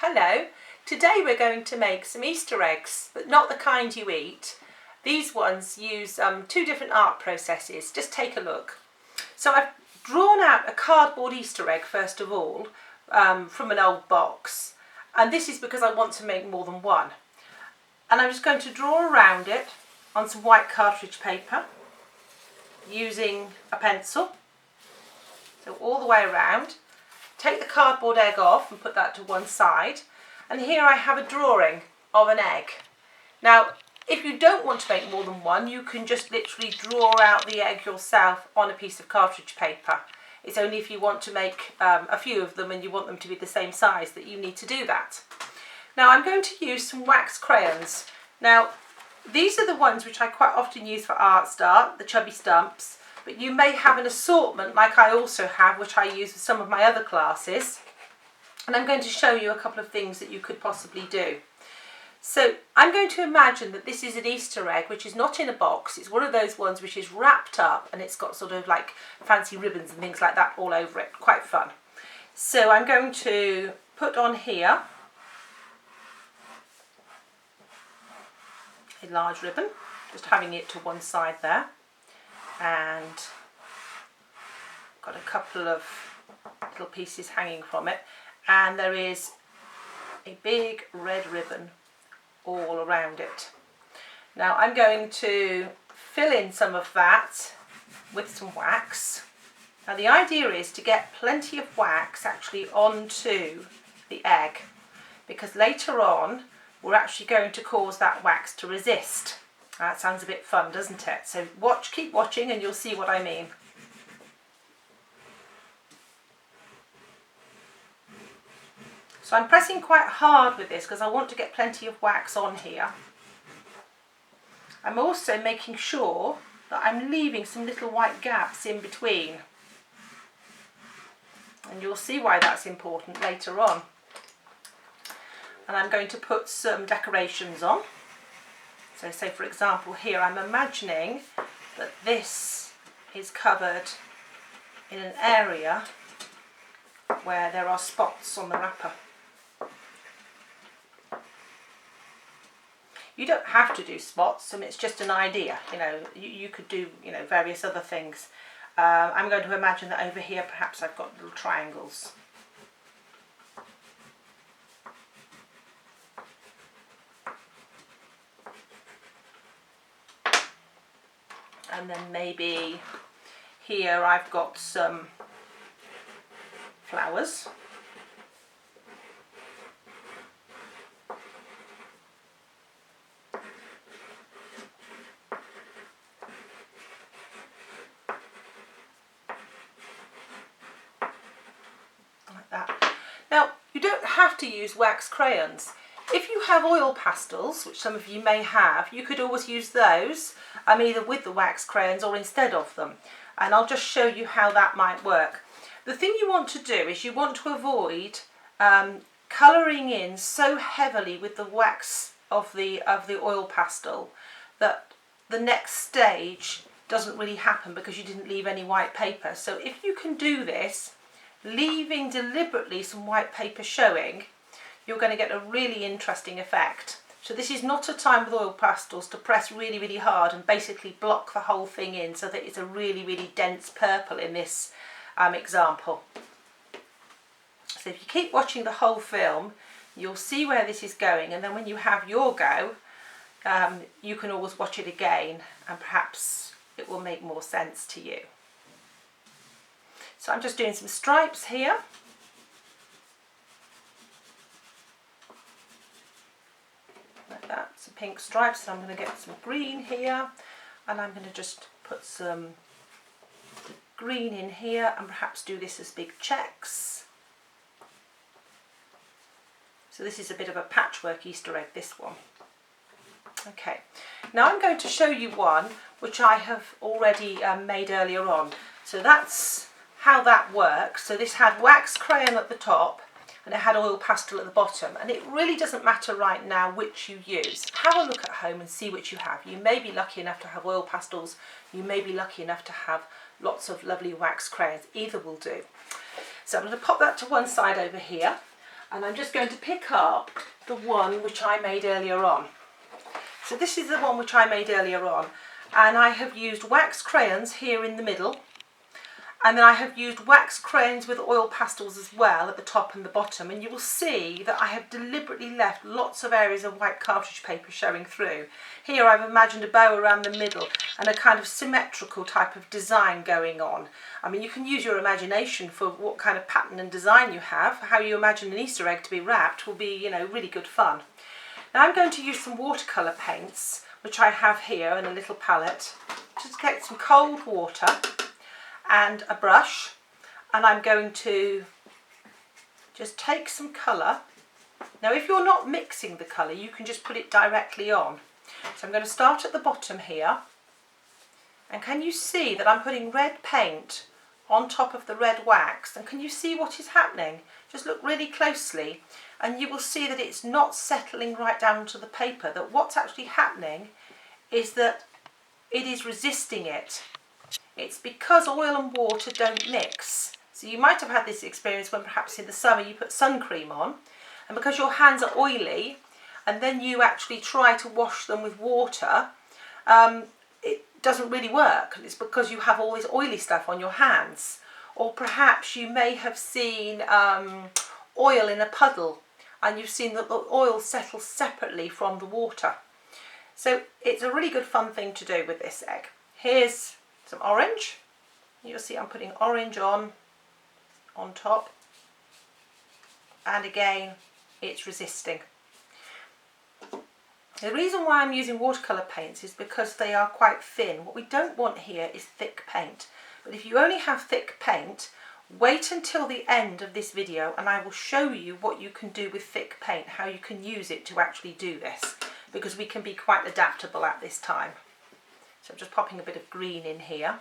Hello, today we're going to make some Easter eggs, but not the kind you eat. These ones use two different art processes. Just take a look. So I've drawn out a cardboard Easter egg first of all from an old box, and this is because I want to make more than one. And I'm just going to draw around it on some white cartridge paper using a pencil, so all the way around. Take the cardboard egg off and put that to one side, and here I have a drawing of an egg. Now if you don't want to make more than one, you can just literally draw out the egg yourself on a piece of cartridge paper. It's only if you want to make a few of them and you want them to be the same size that you need to do that. Now I'm going to use some wax crayons. Now these are the ones which I quite often use for Art Start, the chubby stumps, but you may have an assortment like I also have, which I use for some of my other classes. And I'm going to show you a couple of things that you could possibly do. So I'm going to imagine that this is an Easter egg which is not in a box. It's one of those ones which is wrapped up and it's got sort of like fancy ribbons and things like that all over it. Quite fun. So I'm going to put on here a large ribbon, just having it to one side there, and got a couple of little pieces hanging from it, and there is a big red ribbon all around it. Now I'm going to fill in some of that with some wax. Now the idea is to get plenty of wax actually onto the egg, because later on we're actually going to cause that wax to resist. That sounds a bit fun, doesn't it? So keep watching and you'll see what I mean. So I'm pressing quite hard with this because I want to get plenty of wax on here. I'm also making sure that I'm leaving some little white gaps in between. And you'll see why that's important later on. And I'm going to put some decorations on. So say for example here I'm imagining that this is covered in an area where there are spots on the wrapper. You don't have to do spots, I mean, it's just an idea, you could do various other things. I'm going to imagine that over here perhaps I've got little triangles. And then maybe here I've got some flowers. Like that. Now you don't have to use wax crayons. If you have oil pastels, which some of you may have, you could always use those, either with the wax crayons or instead of them. And I'll just show you how that might work. The thing you want to do is you want to avoid colouring in so heavily with the wax of the oil pastel that the next stage doesn't really happen because you didn't leave any white paper. So if you can do this, leaving deliberately some white paper showing, you're going to get a really interesting effect. So this is not a time with oil pastels to press really, really hard and basically block the whole thing in so that it's a really, really dense purple in this example. So if you keep watching the whole film, you'll see where this is going, and then when you have your go, you can always watch it again and perhaps it will make more sense to you. So I'm just doing some stripes here. Like that, some pink stripes. So I'm going to get some green here, and I'm going to just put some green in here and perhaps do this as big checks. So this is a bit of a patchwork Easter egg, this one. Okay, now I'm going to show you one which I have already made earlier on. So that's how that works. So this had wax crayon at the top and it had oil pastel at the bottom, and it really doesn't matter right now which you use. Have a look at home and see which you have. You may be lucky enough to have oil pastels, you may be lucky enough to have lots of lovely wax crayons. Either will do. So I'm going to pop that to one side over here. and I'm just going to pick up the one which I made earlier on. So this is the one which I made earlier on, and I have used wax crayons here in the middle, and then I have used wax crayons with oil pastels as well at the top and the bottom, and you will see that I have deliberately left lots of areas of white cartridge paper showing through. Here I've imagined a bow around the middle and a kind of symmetrical type of design going on. I mean, you can use your imagination for what kind of pattern and design you have. How you imagine an Easter egg to be wrapped will be, you know, really good fun. Now I'm going to use some watercolour paints, which I have here in a little palette. Just get some cold water and a brush, and I'm going to just take some colour. Now if you're not mixing the colour, you can just put it directly on. So I'm going to start at the bottom here, and can you see that I'm putting red paint on top of the red wax, and can you see what is happening? Just look really closely and you will see that it's not settling right down onto the paper, that what's actually happening is that it is resisting it. It's because oil and water don't mix. So you might have had this experience when perhaps in the summer you put sun cream on, and because your hands are oily and then you actually try to wash them with water, it doesn't really work. It's because you have all this oily stuff on your hands. Or perhaps you may have seen oil in a puddle, and you've seen that the oil settles separately from the water. So it's a really good fun thing to do with this egg. Here's some orange. You'll see I'm putting orange on top, and again it's resisting. The reason why I'm using watercolour paints is because they are quite thin. What we don't want here is thick paint, but if you only have thick paint, wait until the end of this video and I will show you what you can do with thick paint, how you can use it to actually do this, because we can be quite adaptable at this time. So I'm just popping a bit of green in here.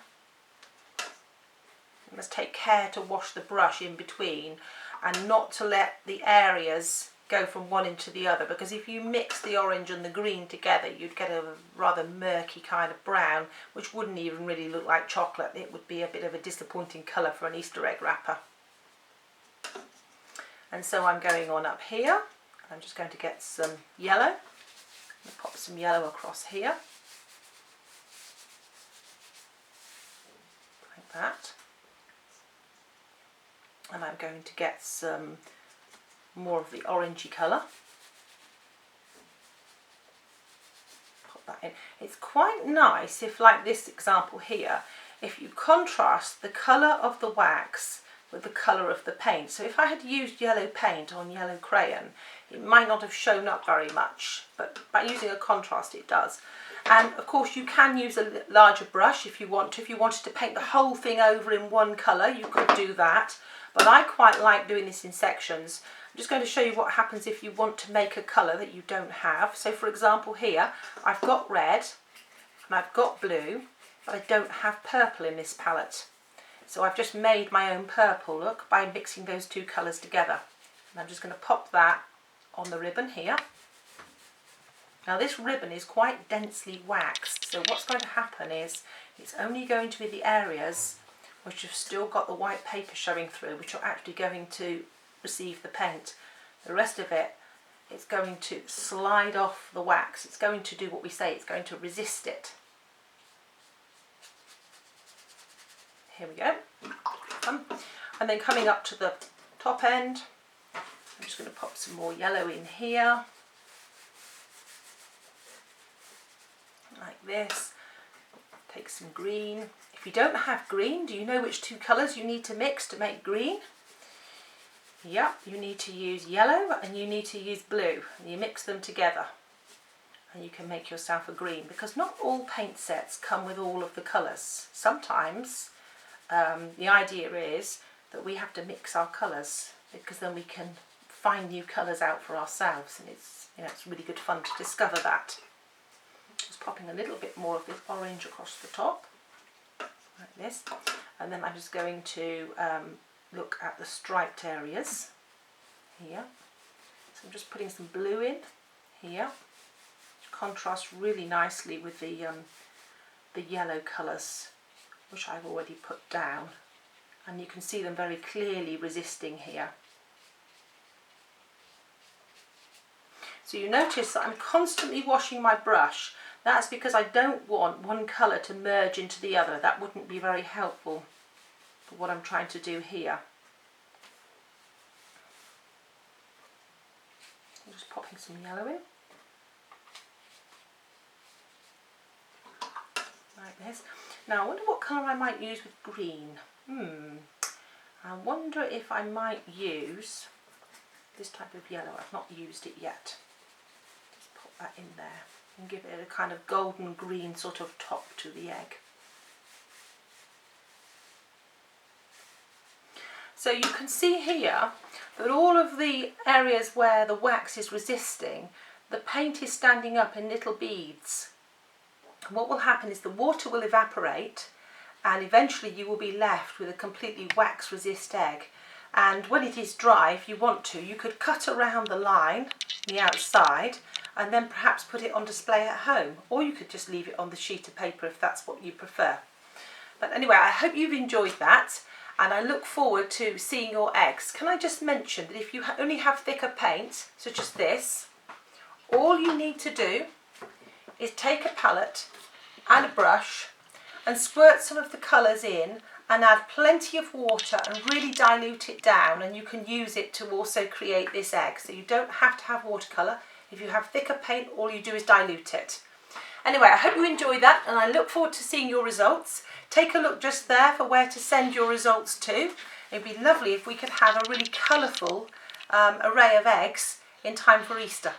You must take care to wash the brush in between and not to let the areas go from one into the other, because if you mix the orange and the green together you'd get a rather murky kind of brown, which wouldn't even really look like chocolate. It would be a bit of a disappointing colour for an Easter egg wrapper. And so I'm going on up here, and I'm just going to get some yellow. I'll pop some yellow across here, like that. And I'm going to get some more of the orangey colour. Put that in. It's quite nice if, like this example here, if you contrast the colour of the wax with the colour of the paint. So if I had used yellow paint on yellow crayon, it might not have shown up very much, but by using a contrast it does. And of course you can use a larger brush if you want to. If you wanted to paint the whole thing over in one colour, you could do that. But I quite like doing this in sections. I'm just going to show you what happens if you want to make a colour that you don't have. So for example here, I've got red and I've got blue, but I don't have purple in this palette. So I've just made my own purple look by mixing those two colours together. And I'm just going to pop that on the ribbon here. Now this ribbon is quite densely waxed, so what's going to happen is it's only going to be the areas which have still got the white paper showing through, which are actually going to receive the paint. The rest of it, it's going to slide off the wax. It's going to do what we say, it's going to resist it. Here we go. And then coming up to the top end, I'm just going to pop some more yellow in here, like this. Take some green. If you don't have green, do you know which two colours you need to mix to make green? Yep, you need to use yellow and you need to use blue, and you mix them together and you can make yourself a green, because not all paint sets come with all of the colours. Sometimes the idea is that we have to mix our colours, because then we can find new colours out for ourselves, and it's, you know, it's really good fun to discover that. Just popping a little bit more of this orange across the top, like this, and then I'm just going to look at the striped areas here. So I'm just putting some blue in here, which contrasts really nicely with the yellow colours, which I've already put down, and you can see them very clearly resisting here. So you notice that I'm constantly washing my brush. That's because I don't want one colour to merge into the other. That wouldn't be very helpful for what I'm trying to do here. I'm just popping some yellow in. Like this. Now I wonder what colour I might use with green. I wonder if I might use this type of yellow. I've not used it yet. Just pop that in there and give it a kind of golden green sort of top to the egg. So you can see here that all of the areas where the wax is resisting, the paint is standing up in little beads. And what will happen is the water will evaporate and eventually you will be left with a completely wax resist egg. And when it is dry, if you want to, you could cut around the line, the outside, and then perhaps put it on display at home, or you could just leave it on the sheet of paper if that's what you prefer. But anyway, I hope you've enjoyed that, and I look forward to seeing your eggs. Can I just mention that if you only have thicker paint, such as this, all you need to do is take a palette and a brush and squirt some of the colours in and add plenty of water and really dilute it down, and you can use it to also create this egg. So you don't have to have watercolour. If you have thicker paint, all you do is dilute it. Anyway, I hope you enjoyed that and I look forward to seeing your results. Take a look just there for where to send your results to. It'd be lovely if we could have a really colourful array of eggs in time for Easter.